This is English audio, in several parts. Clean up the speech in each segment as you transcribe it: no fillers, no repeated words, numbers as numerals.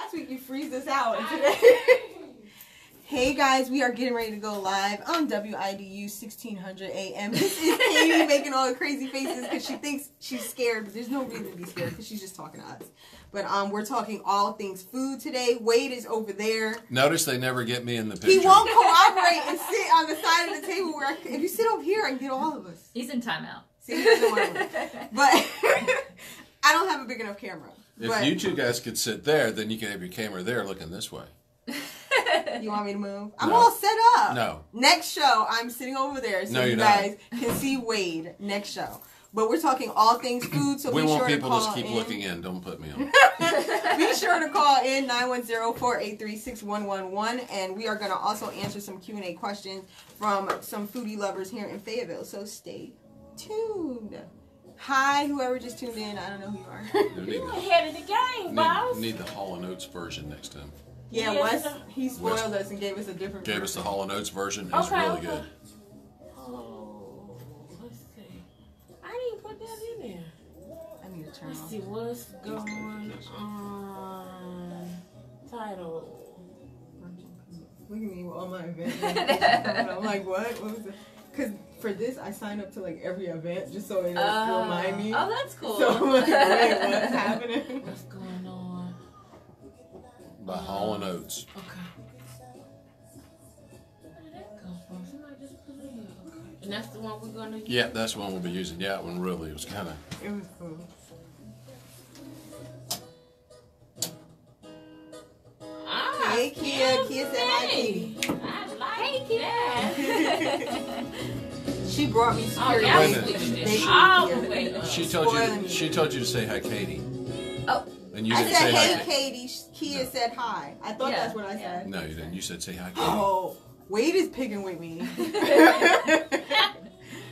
last week you freezed us out. And today... Hey guys, we are getting ready to go live on WIDU 1600 AM. This is Katie making all the crazy faces because she thinks she's scared, but there's no reason to be scared because she's just talking to us. But we're talking all things food today. Wade is over there. Notice they never get me in the picture. He won't cooperate and sit on the side of the table where if you sit over here, I can get all of us. He's in timeout. See, he doesn't want to. But I don't have a big enough camera. If you two guys could sit there, then you could have your camera there looking this way. You want me to move? I'm all set up. No. Next show, I'm sitting over there so you guys can see Wade next show. But we're talking all things food, so we be want sure to people call to keep in. looking in. Don't put me on. Be sure to call in 910-483-6111, and we are going to also answer some Q&A questions from some foodie lovers here in Fayetteville. So stay tuned. Hi, whoever just tuned in. I don't know who you are. You ahead of the game, boss. Need the Hall & Oates version next time. Yeah, Wes, he spoiled us and gave us a different version. Gave us the Hall & Oates version. It's really good. Oh, let's see. I didn't put that in there. I need to turn Let's off. see what's going on. Title. Look at me with all my events. I'm like, what? What was it? Because for this, I signed up to like every event just so it will remind me. Oh, that's cool. So I'm like, wait, what's happening? What's going on? By Hall & Oates. Okay. Where did that come from? Somebody just put it in. Okay. And that's the one we're going to use? Yeah, that's the one we'll be using. Yeah, that one really was kind of... It was cool. Ah, Hey, Kia. Kia said hi, Katie. I like that. She brought me Oh, superior yeah, Wait a bacon. minute. Bacon. All the Yeah. way up. She told you to say hi, Katie. Oh. And you I didn't said, say hey, hi. Katie. Kia said hi. I thought Yeah, that's what I said. No, you didn't. You said say hi, Katie. Oh, Wade is picking with me.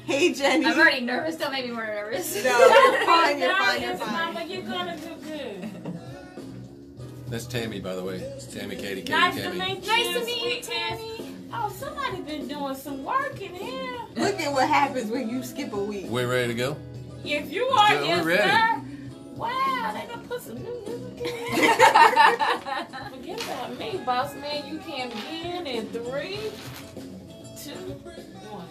Hey, Jenny. I'm already nervous. Don't make me more nervous. No, you're fine. You're fine. You're Yes, fine. Mama, you're going to do good. That's Tammy, by the way. Tammy, Katie, Nice to Tammy. meet you. Nice to meet you, Tammy. Oh, somebody been doing some work in here. Look at what happens when you skip a week. We ready to go? If you are, do it. yes, We're ready. sir. Wow, they done put some new music in here. Forget about me, boss man. You can begin in 3, 2, 1.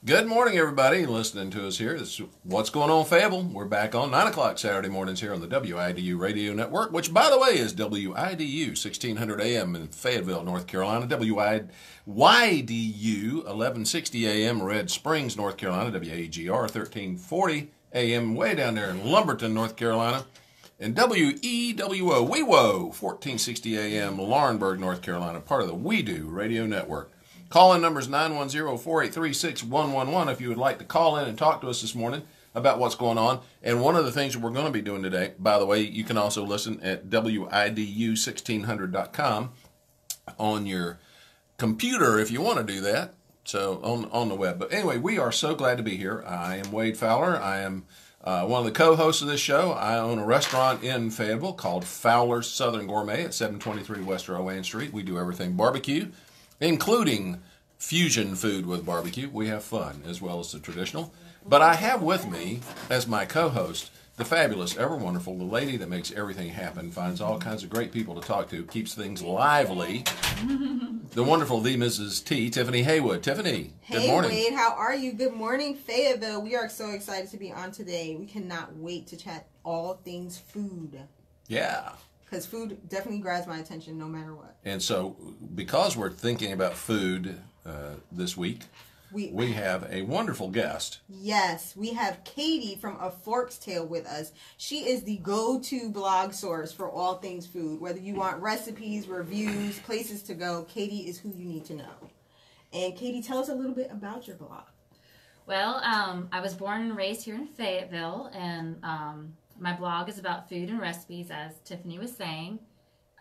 Good morning, everybody listening to us here. This is What's Going On Fayetteville. We're back on 9 o'clock Saturday mornings here on the WIDU radio network, which, by the way, is WIDU 1600 AM in Fayetteville, North Carolina, WIDU 1160 AM Red Springs, North Carolina, WAGR 1340 AM way down there in Lumberton, North Carolina, and WEWO 1460 AM Laurinburg, North Carolina, part of the We Do radio network. Call-in number is 910-483-6111 if you would like to call in and talk to us this morning about what's going on. And one of the things that we're going to be doing today, by the way, you can also listen at WIDU1600.com on your computer if you want to do that, so on the web. But anyway, we are so glad to be here. I am Wade Fowler. I am one of the co-hosts of this show. I own a restaurant in Fayetteville called Fowlers Southern Gourmet at 723 West Rowan Street. We do everything barbecue, including fusion food with barbecue. We have fun as well as the traditional. But I have with me as my co-host the fabulous, ever wonderful, the lady that makes everything happen, finds all kinds of great people to talk to, keeps things lively, the wonderful the Mrs. T, Tiffany Haywood. Tiffany, good morning. Hey, Wade, how are you? Good morning, Fayetteville. We are so excited to be on today. We cannot wait to chat all things food. Yeah. Because food definitely grabs my attention no matter what. And so, because we're thinking about food this week, we have a wonderful guest. Yes, we have Katie from A Fork's Tale with us. She is the go-to blog source for all things food. Whether you want recipes, reviews, places to go, Katie is who you need to know. And Katie, tell us a little bit about your blog. Well, I was born and raised here in Fayetteville, and my blog is about food and recipes, as Tiffany was saying.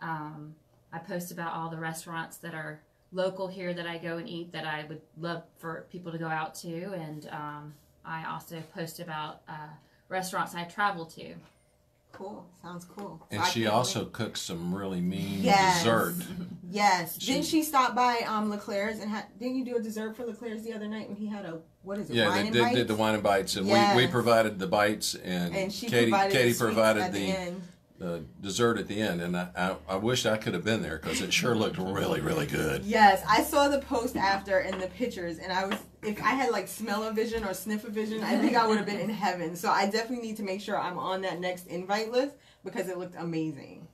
I post about all the restaurants that are local here that I go and eat that I would love for people to go out to, and I also post about restaurants I travel to. Cool. Sounds cool. And she also cooks some really mean Yes. dessert. Yes. Didn't she stop by Leclerc's and didn't you do a dessert for Leclerc's the other night when he had a, what is it, Yeah, wine they and did, bites? did the wine and bites, and Yes. we provided the bites, and And she Katie provided the Katie sweets provided at the end. dessert at the end, and I wish I could have been there because it sure looked really, really good. Yes, I saw the post after and the pictures, and if I had like smell-o-vision or sniff-o-vision, I think I would have been in heaven. So I definitely need to make sure I'm on that next invite list because it looked amazing.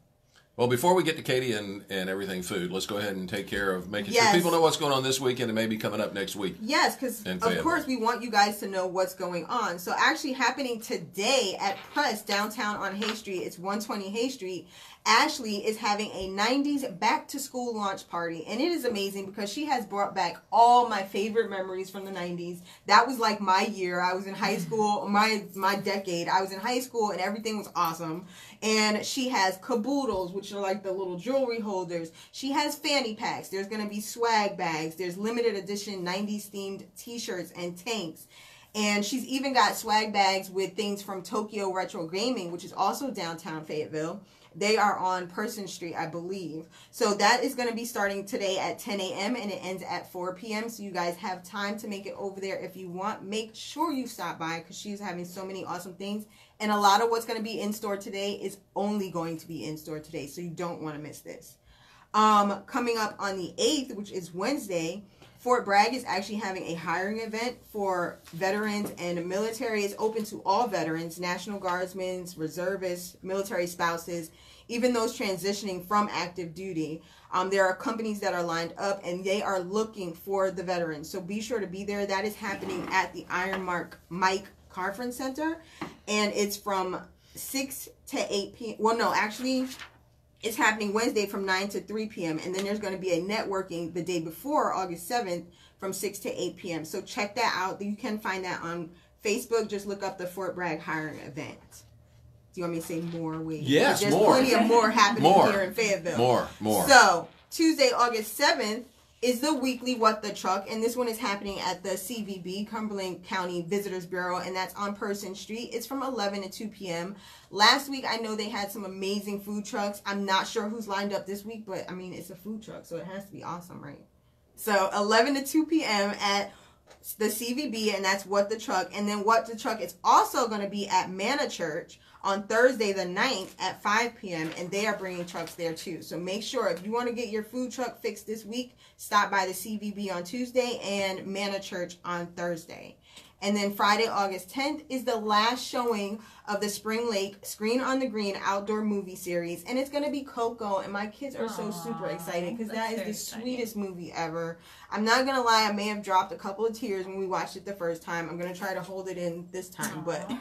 Well, before we get to Katie and everything food, let's go ahead and take care of making sure people know what's going on this weekend and maybe coming up next week. Yes, because of course we want you guys to know what's going on. So actually happening today at Press downtown on Hay Street, it's 120 Hay Street. Ashley is having a 90s back to school launch party, and it is amazing because she has brought back all my favorite memories from the 90s. That was like my year. I was in high school, my decade. I was in high school and everything was awesome. And she has caboodles, which are like the little jewelry holders. She has fanny packs. There's going to be swag bags. There's limited edition 90s themed t-shirts and tanks. And she's even got swag bags with things from Tokyo Retro Gaming, which is also downtown Fayetteville. They are on Person Street, I believe. So that is going to be starting today at 10 a.m. and it ends at 4 p.m. So you guys have time to make it over there if you want. Make sure you stop by because she's having so many awesome things. And a lot of what's going to be in store today is only going to be in store today. So you don't want to miss this. Coming up on the 8th, which is Wednesday, Fort Bragg is actually having a hiring event for veterans and military. It's open to all veterans, National Guardsmen, reservists, military spouses, even those transitioning from active duty. There are companies that are lined up and they are looking for the veterans. So be sure to be there. That is happening at the Iron Mike Conference Center. And it's from 6 to 8 p.m. Well, no, actually, it's happening Wednesday from 9 to 3 p.m. And then there's going to be a networking the day before, August 7th, from 6 to 8 p.m. So check that out. You can find that on Facebook. Just look up the Fort Bragg hiring event. Do you want me to say more? Wait. Yes, there's more. There's plenty of more happening here in Fayetteville. More. So Tuesday, August 7th, is the weekly What the Truck, and this one is happening at the CVB, Cumberland County Visitors Bureau, and that's on Person Street. It's from 11 to 2 p.m. Last week, I know they had some amazing food trucks. I'm not sure who's lined up this week, but, I mean, it's a food truck, so it has to be awesome, right? So 11 to 2 p.m. at the CVB, and that's What the Truck. And then What the Truck is also going to be at Manna Church on Thursday the 9th at 5 p.m. and they are bringing trucks there too. So make sure if you want to get your food truck fixed this week, stop by the CVB on Tuesday and Manna Church on Thursday. And then Friday, August 10th is the last showing of the Spring Lake Screen on the Green outdoor movie series. And it's going to be Coco. And my kids are so super excited because that is the sweetest movie ever. I'm not going to lie. I may have dropped a couple of tears when we watched it the first time. I'm going to try to hold it in this time. But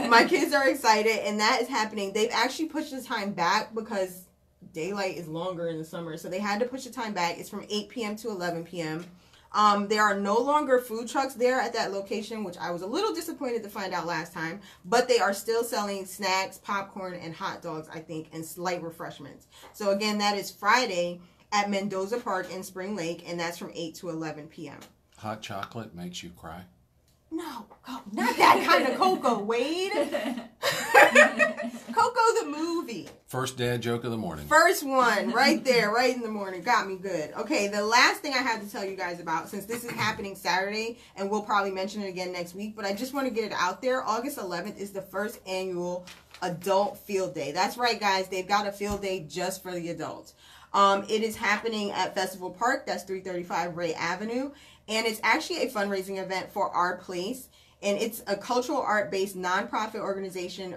my kids are excited. And that is happening. They've actually pushed the time back because daylight is longer in the summer. So they had to push the time back. It's from 8 p.m. to 11 p.m. There are no longer food trucks there at that location, which I was a little disappointed to find out last time. But they are still selling snacks, popcorn, and hot dogs, I think, and slight refreshments. So again, that is Friday at Mendoza Park in Spring Lake, and that's from 8 to 11 p.m. Hot chocolate makes you cry? No, not that kind of Coco, Wade. Coco the movie. First dad joke of the morning. First one, right there, right in the morning. Got me good. Okay, the last thing I have to tell you guys about, since this is happening Saturday, and we'll probably mention it again next week, but I just want to get it out there. August 11th is the first annual adult field day. That's right, guys. They've got a field day just for the adults. It is happening at Festival Park. That's 335 Ray Avenue. And it's actually a fundraising event for Our Place. And it's a cultural art-based nonprofit organization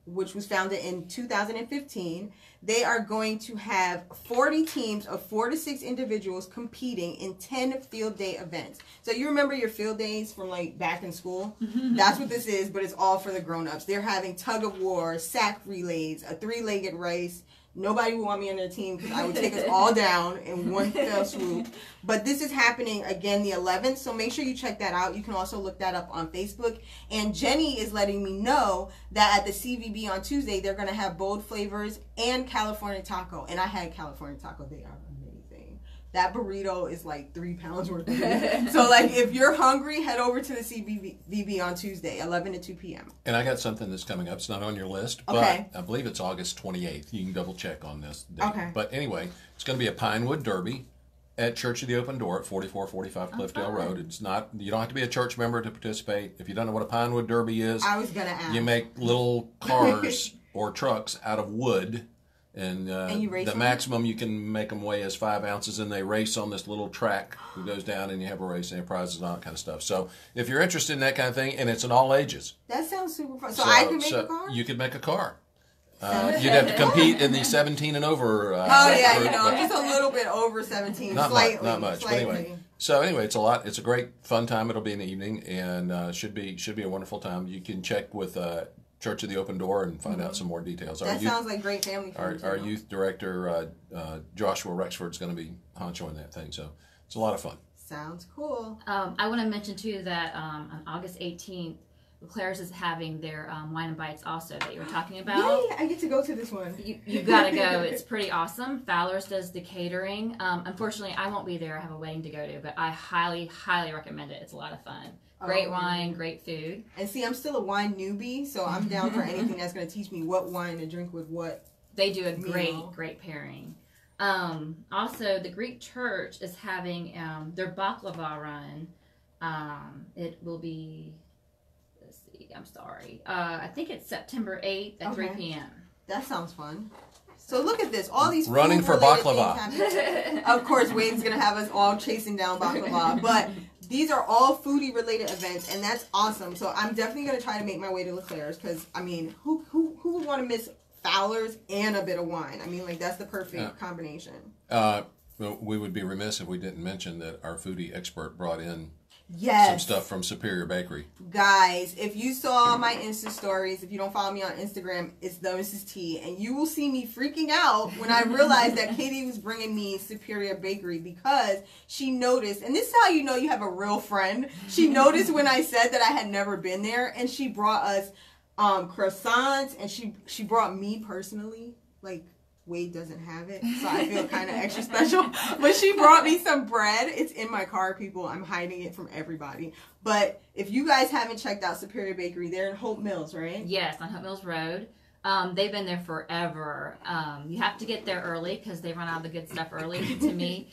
which was founded in 2015. They are going to have 40 teams of 4 to 6 individuals competing in 10 field day events. So you remember your field days from like back in school? That's what this is, but it's all for the grown-ups. They're having tug of war, sack relays, a 3-legged race. Nobody would want me on their team because I would take us all down in one fell swoop. But this is happening again the 11th, so make sure you check that out. You can also look that up on Facebook. And Jenny is letting me know that at the CVB on Tuesday, they're going to have bold flavors and California taco. And I had California taco. They are amazing. That burrito is like 3 pounds worth of food. So like if you're hungry, head over to the CVB on Tuesday, 11 to 2 p.m. And I got something that's coming up. It's not on your list, but okay. I believe it's August 28th. You can double check on this date. Okay. But anyway, it's going to be a Pinewood Derby at Church of the Open Door at 4445 Cliffdale Road. It's not, you don't have to be a church member to participate. If you don't know what a Pinewood Derby is, I was going to ask. You make little cars or trucks out of wood. And you race the on maximum you can make them weigh is 5 ounces, and they race on this little track that goes down, and you have a race and prizes and all that kind of stuff. So if you're interested in that kind of thing, and it's in all ages. That sounds super fun. So I can make a car? You could make a car. You'd have to compete in the 17 and over. Oh yeah, group, I'm just a little bit over 17, not slightly. Not much, slightly. but anyway. So anyway, it's a lot. It's a great fun time. It'll be in the evening, and should be a wonderful time. You can check with Church of the Open Door and find out some more details. That sounds like great family fun. Our youth director Joshua Rexford is going to be honchoing that thing, so it's a lot of fun. Sounds cool. I want to mention too that on August 18th. Claire's is having their wine and bites also that you were talking about. Yay, I get to go to this one. You got to go. It's pretty awesome. Fowlers does the catering. Unfortunately, I won't be there. I have a wedding to go to, but I highly, highly recommend it. It's a lot of fun. Great wine, great food. And see, I'm still a wine newbie, so I'm down for anything that's going to teach me what wine to drink with what. They do a great pairing. Also, the Greek Church is having their baklava run. It will be... I'm sorry. I think it's September 8th at 3 p.m. That sounds fun. So look at this. All these running for baklava. Of course, Wade's going to have us all chasing down baklava. But these are all foodie related events, and that's awesome. So I'm definitely going to try to make my way to LeClaire's because, I mean, who would want to miss Fowlers and a bit of wine? I mean, like, that's the perfect combination. We would be remiss if we didn't mention that our foodie expert brought in some stuff from Superior Bakery. Guys, if you saw my Insta stories, if you don't follow me on Instagram, it's the Mrs. T, and you will see me freaking out when I realized that Katie was bringing me Superior Bakery because she noticed, and this is how you know you have a real friend. She noticed when I said that I had never been there, and she brought us croissants, and she brought me personally, like, Wade doesn't have it, so I feel kind of extra special. But she brought me some bread. It's in my car, people. I'm hiding it from everybody. But if you guys haven't checked out Superior Bakery, they're in Hope Mills, right? Yes, on Hope Mills Road. They've been there forever. You have to get there early because they run out of the good stuff early to me.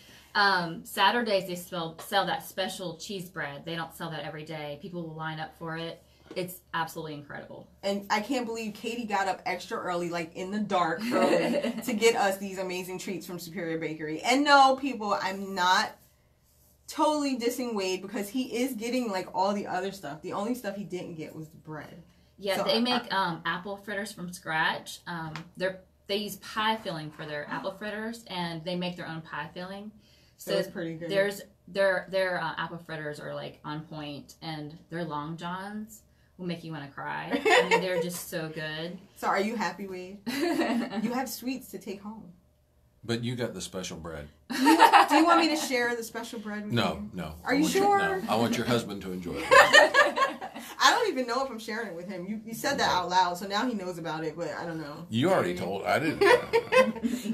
Saturdays, they sell that special cheese bread. They don't sell that every day. People will line up for it. It's absolutely incredible. And I can't believe Katie got up extra early, like in the dark early, to get us these amazing treats from Superior Bakery. And no, people, I'm not totally dissing Wade because he is getting like all the other stuff. The only stuff he didn't get was the bread. Yeah, so they make apple fritters from scratch. They use pie filling for their apple fritters, and they make their own pie filling. So it's pretty good. Their apple fritters are like on point, and their Long Johns will make you want to cry. I mean, they're just so good. So are you happy, Wade? You have sweets to take home. But you got the special bread. Do you want me to share the special bread with you? No. Are you sure? No, I want your husband to enjoy it. I don't even know if I'm sharing it with him. You said that out loud, so now he knows about it, but I don't know. You already told. I didn't.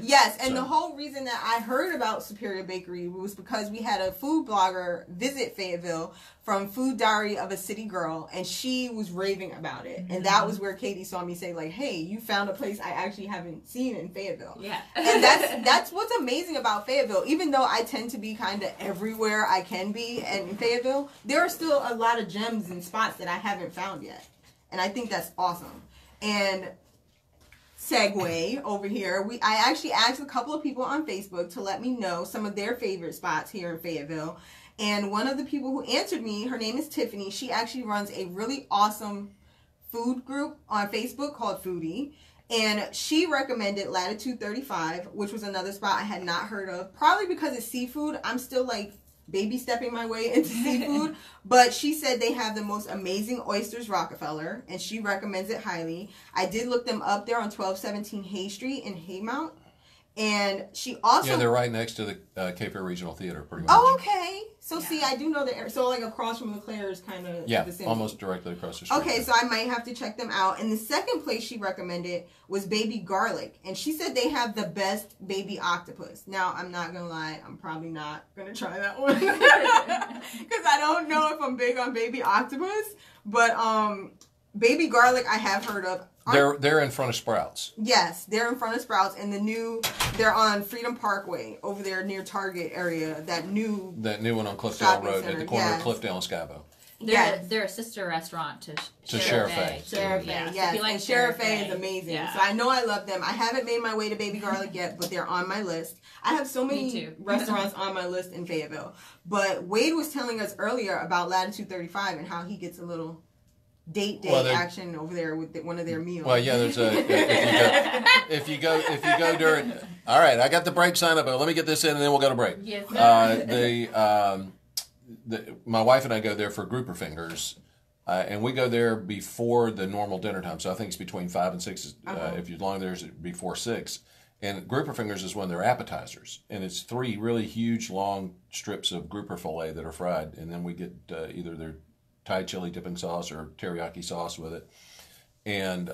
Yes, and the whole reason that I heard about Superior Bakery was because we had a food blogger visit Fayetteville from Food Diary of a City Girl, and she was raving about it. And that was where Katie saw me say, like, hey, you found a place I actually haven't seen in Fayetteville. Yeah. And that's what's amazing about Fayetteville. Even though I tend to be kind of everywhere I can be in Fayetteville, there are still a lot of gems and spots that I haven't found yet. And I think that's awesome. And segue over here, I actually asked a couple of people on Facebook to let me know some of their favorite spots here in Fayetteville. And one of the people who answered me, her name is Tiffany. She actually runs a really awesome food group on Facebook called Foodie. And she recommended Latitude 35, which was another spot I had not heard of. Probably because it's seafood. I'm still like baby stepping my way into seafood. But she said they have the most amazing oysters, Rockefeller. And she recommends it highly. I did look them up there on 1217 Hay Street in Haymount. And she also... Yeah, they're right next to the Cape Fear Regional Theater, pretty much. Oh, okay. So, see, I do know the area. So, like, across from LeClaire's kind of... Yeah, vicinity. almost directly across the street. Okay, so I might have to check them out. And the second place she recommended was Baby Garlic. And she said they have the best baby octopus. Now, I'm not going to lie. I'm probably not going to try that one. Because I don't know if I'm big on baby octopus. But Baby Garlic I have heard of. They're in front of Sprouts. Yes, they're in front of Sprouts, and they're on Freedom Parkway over there near Target area. That new one on Cliffdale Road center. at the corner Yes. of Cliffdale and Scavo. They're a sister restaurant to Sheriff Faye. A. Sheriff Yeah. A, yes. If you like And Sheriff A Sheriff is A. amazing. Yeah. So I know I love them. I haven't made my way to Baby Garlic yet, but they're on my list. I have so Me many too. restaurants on my list in Fayetteville. But Wade was telling us earlier about Latitude 35 and how he gets a little date day action over there with one of their meals. Well, yeah, there's if you go during. All right, I got the break sign up, but let me get this in, and then we'll go to break. Yes. My wife and I go there for grouper fingers, and we go there before the normal dinner time. So I think it's between 5 and 6. If you're long there, it's before 6. And grouper fingers is one of their appetizers, and it's 3 really huge long strips of grouper fillet that are fried, and then we get either their Thai chili dipping sauce or teriyaki sauce with it, and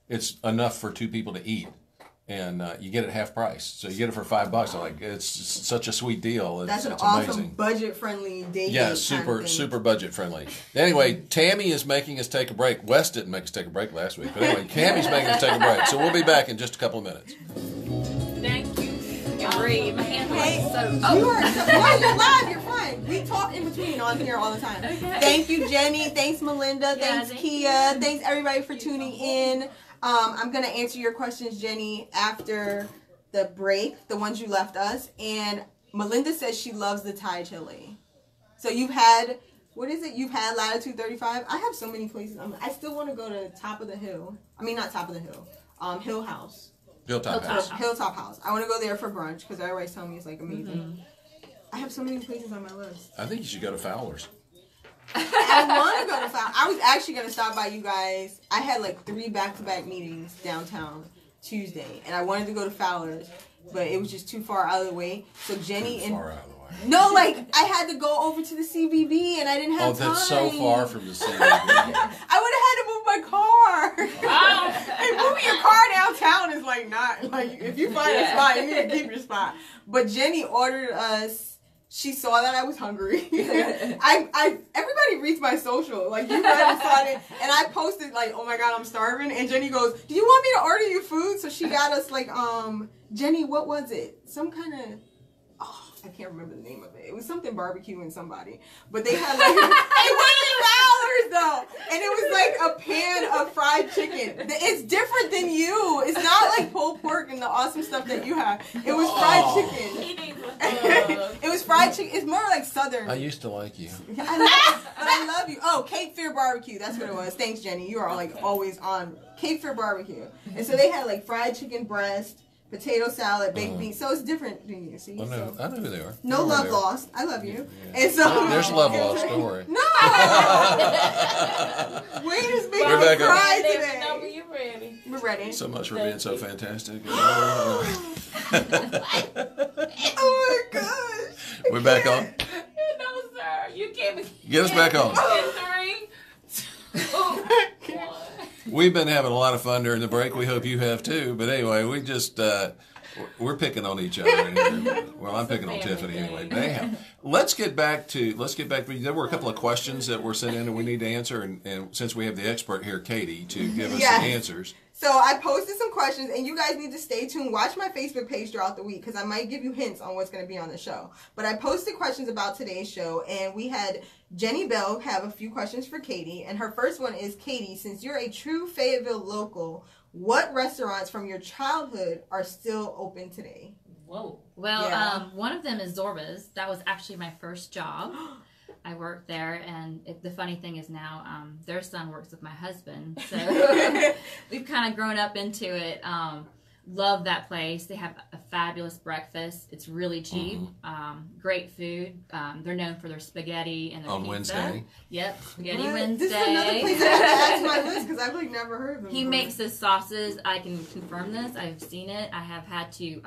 it's enough for 2 people to eat. And you get it half price, so you get it for $5. I'm like, it's such a sweet deal. That's an it's awesome amazing. budget-friendly date. Yeah, super budget friendly. Anyway, Tammy is making us take a break. Wes didn't make us take a break last week, but anyway, Tammy's making us take a break. So we'll be back in just a couple of minutes. Thank you. Breathe. My hand Hey, is so. you are well, you're live. You're fine. We talk in between on here all the time. Okay. Thank you, Jenny. Thanks, Melinda. Yeah, Thanks, thank Kia. Thanks, everybody, for tuning in. I'm going to answer your questions, Jenny, after the break, the ones you left us. And Melinda says she loves the Thai chili. So you've had, what is it? You've had Latitude 35? I have so many places. I still want to go to Top of the Hill. I mean, not Top of the Hill. Hill House. Hilltop House. Hilltop House. I want to go there for brunch because everybody's telling me it's like amazing. I have so many places on my list. I think you should go to Fowlers. I want to go to Fowlers. I was actually going to stop by you guys. I had like 3 back-to-back meetings downtown Tuesday, and I wanted to go to Fowlers, but it was just too far out of the way. So Jenny Too and far out of the way. no, like I had to go over to the CBB, and I didn't have time. Oh, that's so far from the CBD. I would have had to move my car. Hey, moving your car downtown is like not like if you find a spot, you need to keep your spot. But Jenny ordered us. She saw that I was hungry. Everybody reads my social. Like you read and saw it, and I posted like, "Oh my God, I'm starving." And Jenny goes, "Do you want me to order you food?" So she got us like, Jenny, what was it? Some kind of. I can't remember the name of it. It was something barbecue and somebody. But they had like, it wasn't Fowlers though. And it was like a pan of fried chicken. It's different than you. It's not like pulled pork and the awesome stuff that you have. It was fried chicken. It was fried chicken. It's more like Southern. I used to like you. But I love you. Oh, Cape Fear Barbecue. That's what it was. Thanks, Jenny. You are like always on Cape Fear Barbecue. And so they had like fried chicken breast, potato salad, baked beans. So it's different than you. See? I know who they are. No love lost. I love you. Yeah. And so there's love lost. Don't worry. No. Wait is making We're me back cry Let me today. know when you're ready. We're ready. So much for being so fantastic. Oh my gosh. We're back on. No, sir. You can't be. Get us back on. 3, 2, 1. We've been having a lot of fun during the break. We hope you have too. But anyway, we just we're picking on each other in here. Well, I'm picking on Tiffany anyway. But anyhow, let's get back to. There were a couple of questions that were sent in and we need to answer. And since we have the expert here, Katie, to give us the answers. So I posted some questions, and you guys need to stay tuned. Watch my Facebook page throughout the week because I might give you hints on what's going to be on the show. But I posted questions about today's show, and we had Jenny Bell have a few questions for Katie. And her first one is, Katie, since you're a true Fayetteville local, what restaurants from your childhood are still open today? Whoa. Well, one of them is Zorba's. That was actually my first job. I worked there, and the funny thing is now their son works with my husband, so we've kind of grown up into it. Love that place. They have a fabulous breakfast. It's really cheap. Great food. They're known for their spaghetti and their on pizza. Wednesday. Yep, spaghetti Wednesday. This is another place I have to add to my list because I've like never heard of them. He makes the sauces. I can confirm this. I've seen it. I have had to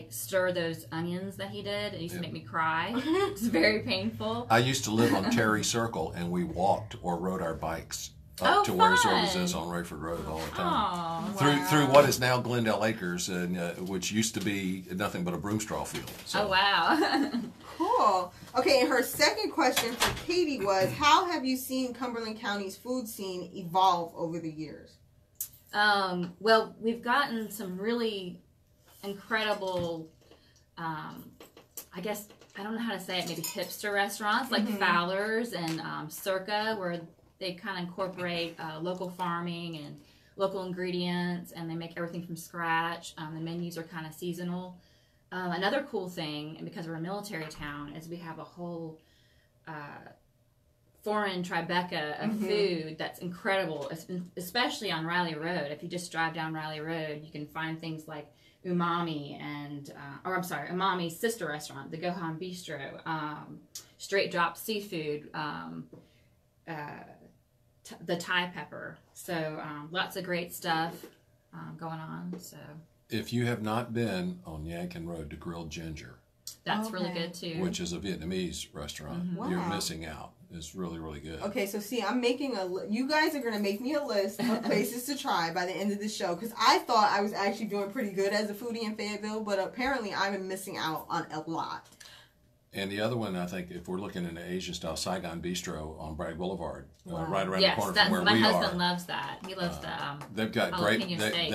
stir those onions that he did. It used to make me cry. It's very painful. I used to live on Terry Circle, and we walked or rode our bikes up to where Zorba's is on Rayford Road all the time. Through what is now Glendale Acres, and which used to be nothing but a broom straw field. So. Oh, wow. Cool. Okay, and her second question for Katie was, how have you seen Cumberland County's food scene evolve over the years? Well, we've gotten some really incredible, I don't know how to say it, maybe hipster restaurants like Fowlers and Circa, where they kind of incorporate local farming and local ingredients, and they make everything from scratch. The menus are kind of seasonal. Another cool thing, and because we're a military town, is we have a whole foreign tribeca of food that's incredible, especially on Riley Road. If you just drive down Riley Road, you can find things like Umami and, Umami's sister restaurant, the Gohan Bistro, Straight Drop Seafood, the Thai Pepper. So lots of great stuff going on. So If you have not been on Yankin Road to Grilled Ginger, that's really good too. which is a Vietnamese restaurant, you're Wow. missing out. It's really, really good. Okay, so see, I'm making you guys are going to make me a list of places to try by the end of the show, because I thought I was actually doing pretty good as a foodie in Fayetteville, but apparently I'm missing out on a lot. And the other one, I think, if we're looking at an Asian style, Saigon Bistro on Bragg Boulevard, Wow. right around the Yes, corner that, from where my we husband are. loves that. He loves the They've got great, jalapeno steak.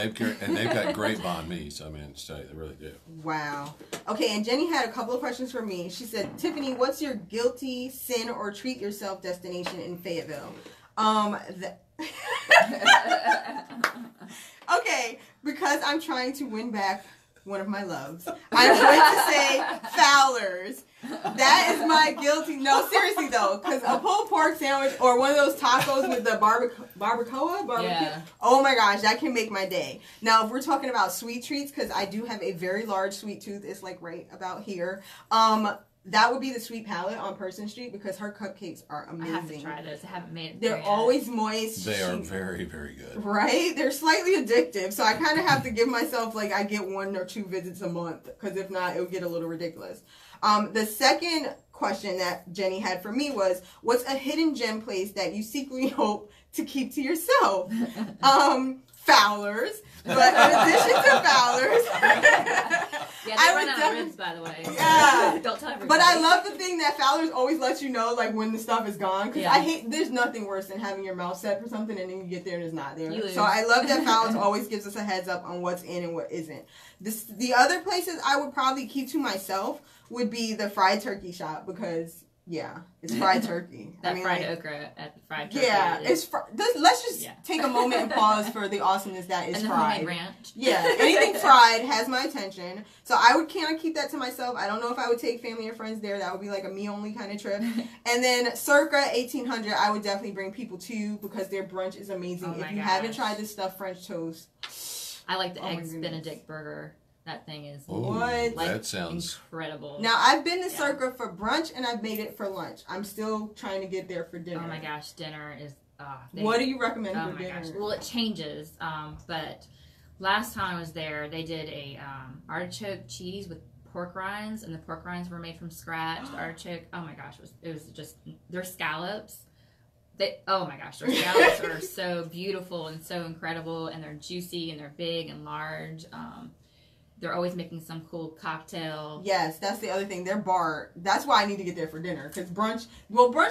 they've got great banh mi's. I mean, they really do. Wow. Okay, and Jenny had a couple of questions for me. She said, Tiffany, what's your guilty, sin, or treat yourself destination in Fayetteville? Okay, because I'm trying to win back one of my loves, I'm going to say Fowlers. That is my guilty. No, seriously though, because a pulled pork sandwich or one of those tacos with the barbacoa. Yeah. Oh my gosh, that can make my day. Now, if we're talking about sweet treats, because I do have a very large sweet tooth, it's like right about here. That would be the Sweet Palette on Person Street, because her cupcakes are amazing. I have to try those. I haven't made it. They're there yet. always moist. They are very, very good. Right? They're slightly addictive, so I kind of have to give myself, like, I get 1 or 2 visits a month, because if not, it would get a little ridiculous. The second question that Jenny had for me was, what's a hidden gem place that you secretly hope to keep to yourself? Fowlers. But in addition to Fowlers... Yeah, I they would run out of ribs, by the way. Yeah. Don't tell everybody. But I love the thing that Fowlers always lets you know, like, when the stuff is gone. Because Yeah. there's nothing worse than having your mouth set for something and then you get there and it's not there. You lose. So I love that Fowlers always gives us a heads up on what's in and what isn't. The other places I would probably keep to myself would be the fried turkey shop, because, yeah, it's fried turkey. that fried like, okra at the fried turkey. yeah, it's let's just Yeah. take a moment and pause for the awesomeness that is and the fried. homemade ranch. Yeah, anything fried has my attention. So I would kind of keep that to myself. I don't know if I would take family or friends there. That would be like a me-only kind of trip. And then circa 1800, I would definitely bring people to, because their brunch is amazing. Oh my If you haven't gosh. tried this stuffed French toast. I like the Oh my eggs goodness. Benedict burger. That thing is Ooh, What? like, that sounds... incredible. Now, I've been to Yeah. Circa for brunch, and I've made it for lunch. I'm still trying to get there for dinner. Oh my gosh, dinner is. What do you recommend Oh for my dinner? gosh. Well, it changes. But last time I was there, they did a artichoke cheese with pork rinds, and the pork rinds were made from scratch. The artichoke. Oh my gosh, it was just their scallops. Oh my gosh, their scallops are so beautiful and so incredible, and they're juicy and they're big and large. They're always making some cool cocktail. Yes, that's the other thing. Their bar, that's why I need to get there for dinner. Because brunch,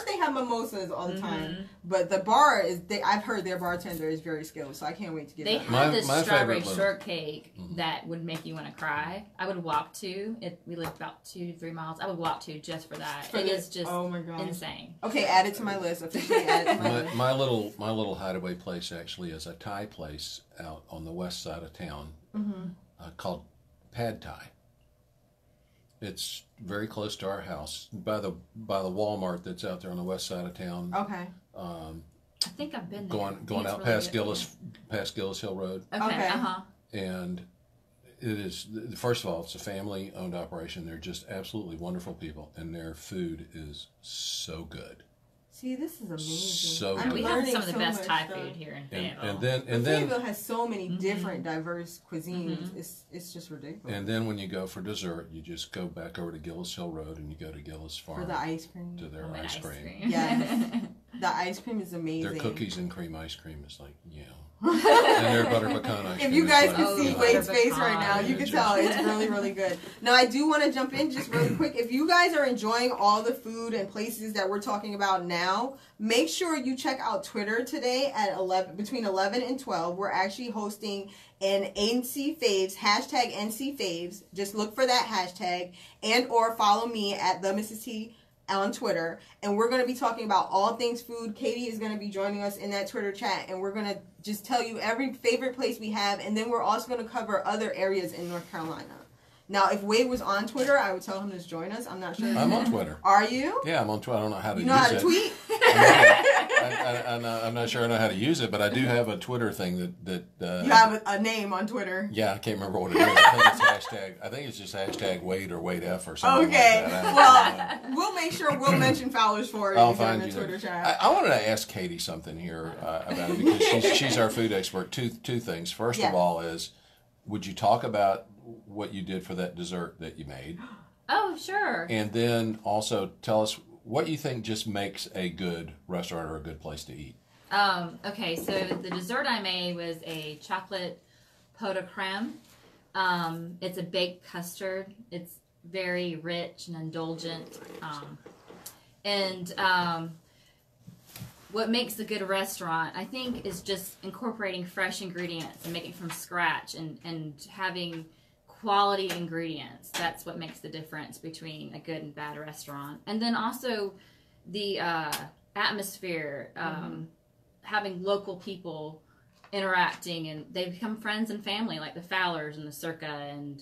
they have mimosas all the time. But the bar I've heard their bartender is very skilled, so I can't wait to get They there. had this my strawberry favorite one. shortcake that would make you want to cry. I would walk to it. We live about 2 to 3 miles. I would walk to just for that. It is just oh my gosh. insane. Okay, add it to my list. Officially add it to my list. My little hideaway place actually is a Thai place out on the west side of town called Pad Thai. It's very close to our house, by the Walmart that's out there on the west side of town. Okay. I think I've been there. Going out past Gillis Hill Road, Okay. Okay. and it is, first of all, it's a family-owned operation. They're just absolutely wonderful people, and their food is so good. See, this is amazing. So I'm good. We have learning some of the so best much Thai stuff. food here in And Fayetteville. then Fayetteville has so many different, diverse cuisines. It's just ridiculous. and then when you go for dessert, you just go back over to Gillis Hill Road and you go to Gillis Farm For the ice cream. to their Homemade ice cream. Yes. The ice cream is amazing. Their cookies and cream ice cream is like, And their butter pecan ice cream. If you guys is can like- see Oh, Wade's butter face right now, pecan. you can tell it's really, really good. Now, I do want to jump in just really quick. If you guys are enjoying all the food and places that we're talking about now, make sure you check out Twitter today at between 11 and 12. We're actually hosting an NC Faves, hashtag NC Faves. Just look for that hashtag and or follow me at the Mrs. T on Twitter, and we're going to be talking about all things food. Katie is going to be joining us in that Twitter chat, and we're going to just tell you every favorite place we have, and then we're also going to cover other areas in North Carolina. Now, if Wade was on Twitter, I would tell him to join us. I'm not sure. I'm on Twitter. Are you? Yeah, I'm on Twitter. I don't know how to You use know how to it. tweet? I'm not sure I know how to use it, but I do have a Twitter thing that You have a name on Twitter. yeah, I can't remember what it is. I think it's just hashtag Wade or Wade F or something Okay. like that. Well, we'll make sure we'll mention Fowlers for you I'll during find the you Twitter there. chat. I wanted to ask Katie something here about it because she's our food expert. Two things. First Yeah. of all is, would you talk about what you did for that dessert that you made? Oh, sure. And then also tell us what you think just makes a good restaurant or a good place to eat. Okay, so the dessert I made was a chocolate pot de creme. It's a baked custard. It's very rich and indulgent. What makes a good restaurant, I think, is just incorporating fresh ingredients and making from scratch and having quality ingredients. That's what makes the difference between a good and bad restaurant. And then also the atmosphere, having local people interacting, and they become friends and family, like the Fowlers and the Circa and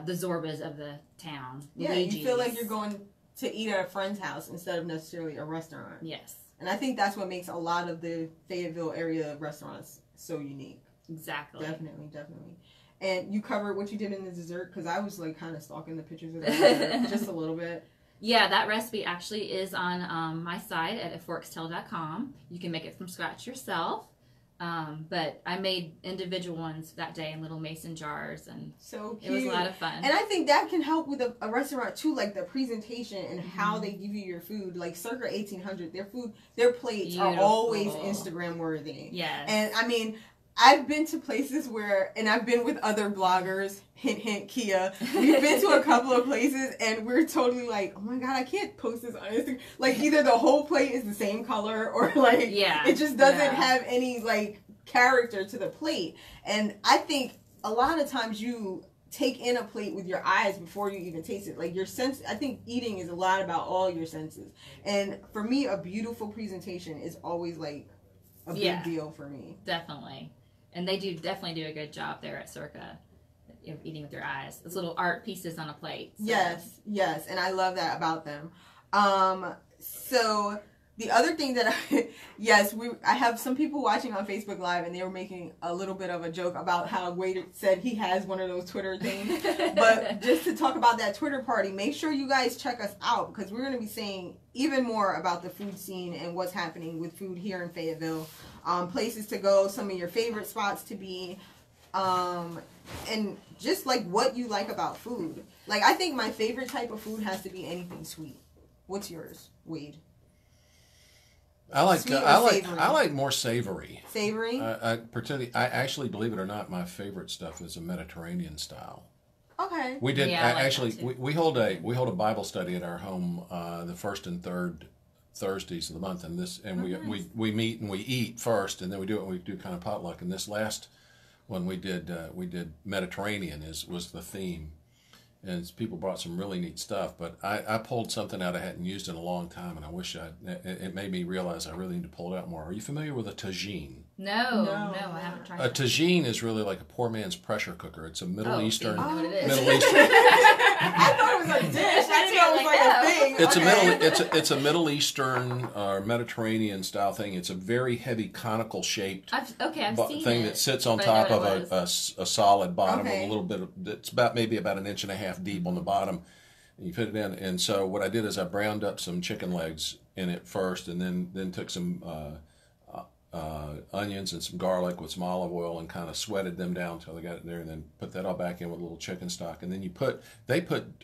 the Zorbas of the town. Yeah, you feel like Luigi's. you're going to eat at a friend's house instead of necessarily a restaurant. Yes, And I think that's what makes a lot of the Fayetteville area restaurants so unique. exactly. Definitely. And you covered what you did in the dessert, because I was like kind of stalking the pictures of the dessert just a little bit. Yeah, that recipe actually is on my site at aforkstale.com. You can make it from scratch yourself. But I made individual ones that day in little mason jars, and So cute. it was a lot of fun. And I think that can help with a restaurant too, like the presentation and how they give you your food. Like circa 1800, their plates are Beautiful. always Instagram worthy. Yes. And I mean, I've been to places where, and I've been with other bloggers, hint, hint, Kia. We've been to a couple of places, and we're totally like, oh my God, I can't post this on Instagram. Like, either the whole plate is the same color, or like, Yeah. it just doesn't Yeah. have any, like, character to the plate. And I think a lot of times you take in a plate with your eyes before you even taste it. Like, your sense, I think eating is a lot about all your senses. And for me, a beautiful presentation is always, like, a big deal for me. Definitely. And they definitely do a good job there at Circa, eating with your eyes. Those little art pieces on a plate. So. Yes, and I love that about them. So the other thing that I have some people watching on Facebook Live, and they were making a little bit of a joke about how Wade said he has one of those Twitter things. But just to talk about that Twitter party, make sure you guys check us out, because we're going to be saying even more about the food scene and what's happening with food here in Fayetteville. Places to go, some of your favorite spots to be, and just like what you like about food. Like, I think my favorite type of food has to be anything sweet. What's yours, Wade? I like Sweet or savory? I like more savory. Savory? I actually, believe it or not, my favorite stuff is a Mediterranean style. Okay. We did Yeah, I like actually. that too. We hold a Bible study at our home the first and third Thursdays of the month, and we meet and we eat first, and then we do kind of potluck. And this last one we did Mediterranean was the theme, and people brought some really neat stuff. But I pulled something out I hadn't used in a long time, and I wish it made me realize I really need to pull it out more. Are you familiar with a tagine? No, I haven't tried A it. tagine is really like a poor man's pressure cooker. It's a Middle Eastern. I know what it is. Middle Eastern. I thought it was a dish. I didn't know it was like a thing. It's Okay. it's a Middle Eastern or Mediterranean style thing. It's a very heavy conical shaped I've seen thing it, that sits on but I top know of what it a solid bottom Okay. with a little bit of, it's about maybe about an inch and a half deep on the bottom. And you put it in, and so what I did is I browned up some chicken legs in it first, and then took some onions and some garlic with some olive oil and kind of sweated them down until they got it there, and then put that all back in with a little chicken stock. And then they put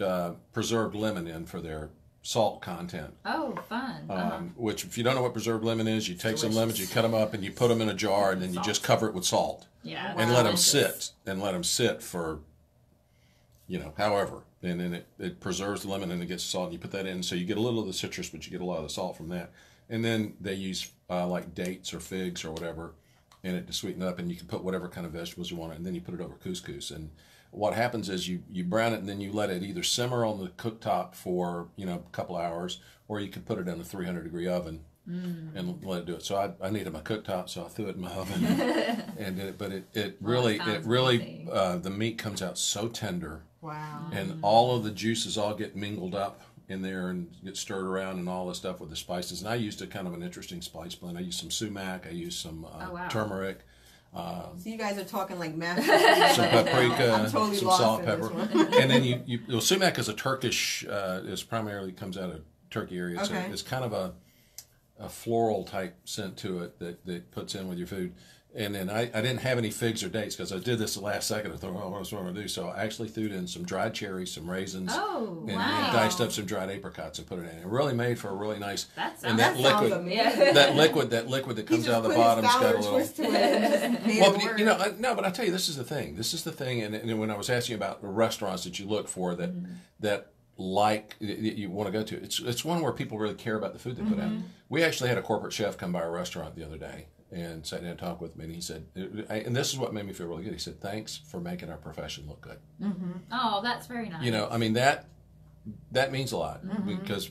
preserved lemon in for their salt content. Oh, fun. Which, if you don't know what preserved lemon is, you take some lemons, you cut them up, and you put them in a jar, and then you just cover it with salt. Yeah. And let them sit. And let them sit for, however. And then it preserves the lemon and it gets salt. And you put that in, so you get a little of the citrus, but you get a lot of the salt from that. And then they use like dates or figs or whatever in it to sweeten it up. And you can put whatever kind of vegetables you want, and then you put it over couscous. And what happens is you brown it, and then you let it either simmer on the cooktop for a couple hours, or you can put it in a 300-degree oven and let it do it. So I needed my cooktop, so I threw it in my oven and did it. But it really the meat comes out so tender. Wow. And all of the juices all get mingled up in there and get stirred around and all this stuff with the spices. And I used a kind of an interesting spice blend. I used some sumac. I used some turmeric. So you guys are talking like math. Some paprika, I'm totally some lost salt, in pepper, this one. and then sumac is a Turkish. Is primarily comes out of Turkey area. So Okay. it's kind of a floral type scent to it that puts in with your food. And then I didn't have any figs or dates because I did this the last second. I thought, well, what was I going to do? So I actually threw in some dried cherries, some raisins, and diced up some dried apricots and put it in. It really made for a really nice. That and sounds, that liquid, amazing. that liquid that comes out of the bottom's got a little. Twist to it and just made Well, it but work. no, but I tell you, this is the thing. This is the thing. And when I was asking about the restaurants that you look for that you want to go to, it's one where people really care about the food they put out. We actually had a corporate chef come by our restaurant the other day and sat down and talked with me, and he said, and this is what made me feel really good. He said, "Thanks for making our profession look good." Oh, that's very nice. I mean that means a lot because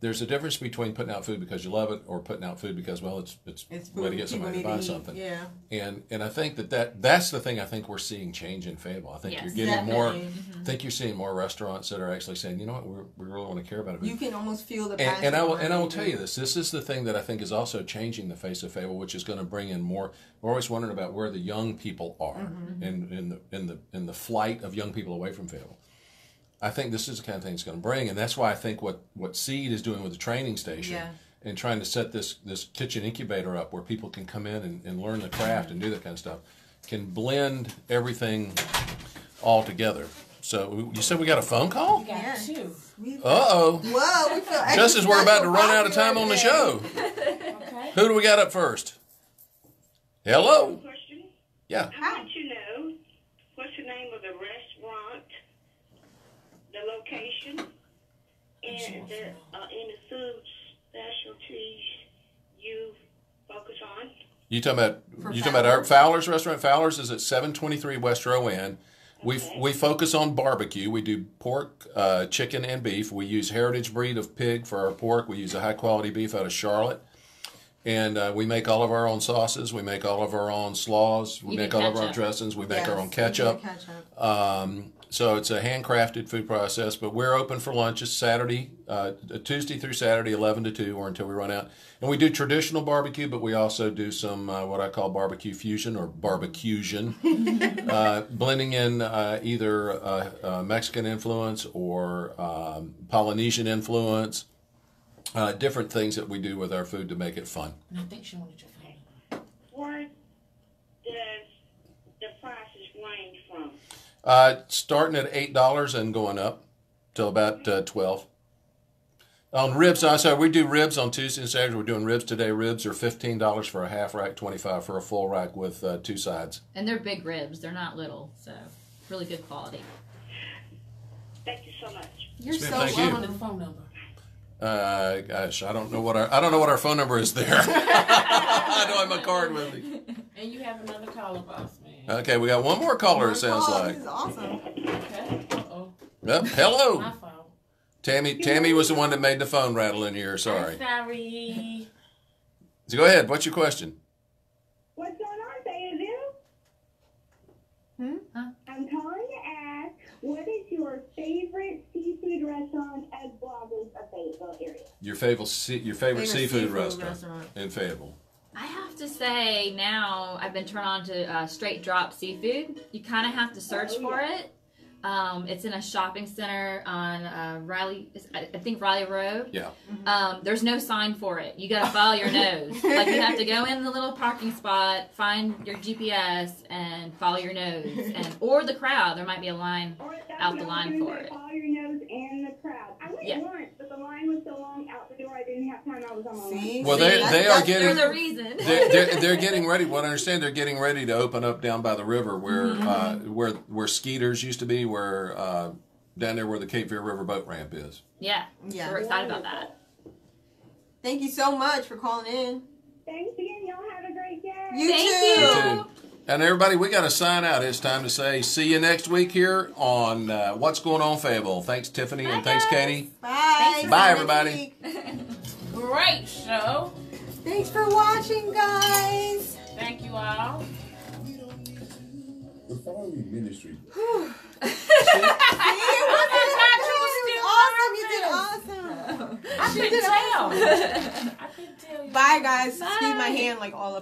there's a difference between putting out food because you love it or putting out food because it's a way to get somebody to buy something. Yeah. And I think that's the thing I think we're seeing change in Fayetteville. I think Yes, you're getting more. definitely. I think you're seeing more restaurants that are actually saying, you know what, we really want to care about it. You can almost feel the passion. And I will tell you this. This is the thing that I think is also changing the face of Fayetteville, which is going to bring in more. We're always wondering about where the young people are in the flight of young people away from Fayetteville. I think this is the kind of thing it's going to bring, and that's why I think what Seed is doing with the training station and trying to set this kitchen incubator up where people can come in and learn the craft and do that kind of stuff can blend everything all together. So you said we got a phone call? We got two. Uh-oh. Whoa, we feel extra Just as we're about to special run out of popular time on the today. show. Okay. Who do we got up first? Hello? Question. Yeah. I want to know what's the name of the restaurant, the location, and any food specialties you focus on. You talking about our Fowlers Restaurant? Fowlers is at 723 West Row Inn. We focus on barbecue. We do pork, chicken, and beef. We use heritage breed of pig for our pork. We use a high quality beef out of Charlotte. And we make all of our own sauces. We make all of our own slaws. We make all of our own dressings. We make our own ketchup. So it's a handcrafted food process. But we're open for lunches Saturday, Tuesday through Saturday, 11 to 2, or until we run out. And we do traditional barbecue, but we also do some what I call barbecue fusion or barbecusion, blending in either Mexican influence or Polynesian influence. Different things that we do with our food to make it fun. And I think she wanted your phone. Where does the prices range from? Starting at $8 and going up till about $12. On ribs, we do ribs on Tuesday and Saturday. We're doing ribs today. Ribs are $15 for a half rack, $25 for a full rack with 2 sides. And they're big ribs. They're not little, so really good quality. Thank you so much. You're Yes, so ma'am. Thank you. I welcome. wanted the phone number. Gosh, I don't know what our phone number is there. I don't have my card with me. And you have another caller, boss man. Okay, we got one more caller. It sounds Oh, like. This is awesome. Okay. Uh-oh. Yep. Hello. My fault. Tammy was the one that made the phone rattle in here. Sorry. I'm sorry. So go ahead. What's your question? What's going on, Fayetteville? I'm calling to ask, what is your favorite seafood restaurant as bloggers of Fayetteville area? Your favorite seafood restaurant in Fayetteville. I have to say now I've been turned on to straight drop seafood. You kind of have to search for it. It's in a shopping center on Riley Road. Yeah. There's no sign for it. You got to follow your nose. Like you have to go in the little parking spot, find your GPS, and follow your nose, or the crowd. There might be a line out the line for it. Follow your nose and the crowd. I went Yeah. once, but the line was so long out the door, I didn't have time. I was on my line. See? Well, See? they are getting. There's a reason. They're getting ready. What I understand, they're getting ready to open up down by the river where Skeeters used to be, where down there where the Cape Fear River boat ramp is. Yeah. Yeah. So we're excited about that. Thank you so much for calling in. Thanks again. Y'all have a great day. You Thank too. you. You too. And everybody, we got to sign out. It's time to say see you next week here on What's Going On Fayetteville. Thanks, Tiffany, and thanks, Katie. Bye. Bye, See you everybody. next week. Great show. Thanks for watching, guys. Thank you all. The following ministry. Awesome. You did awesome. I couldn't tell. I couldn't tell you. Bye, guys. Squeeze my hand like all up in